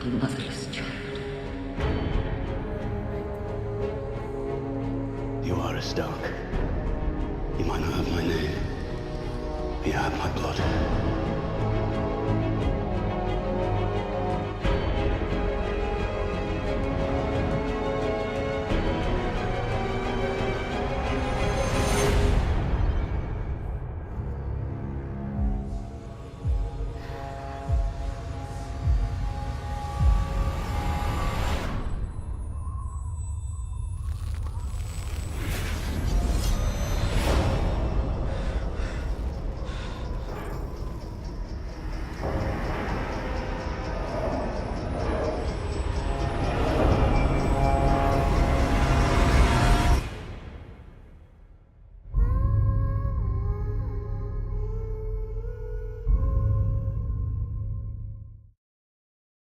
motherless child. You are a Stark. You might not have my name, but you have my blood.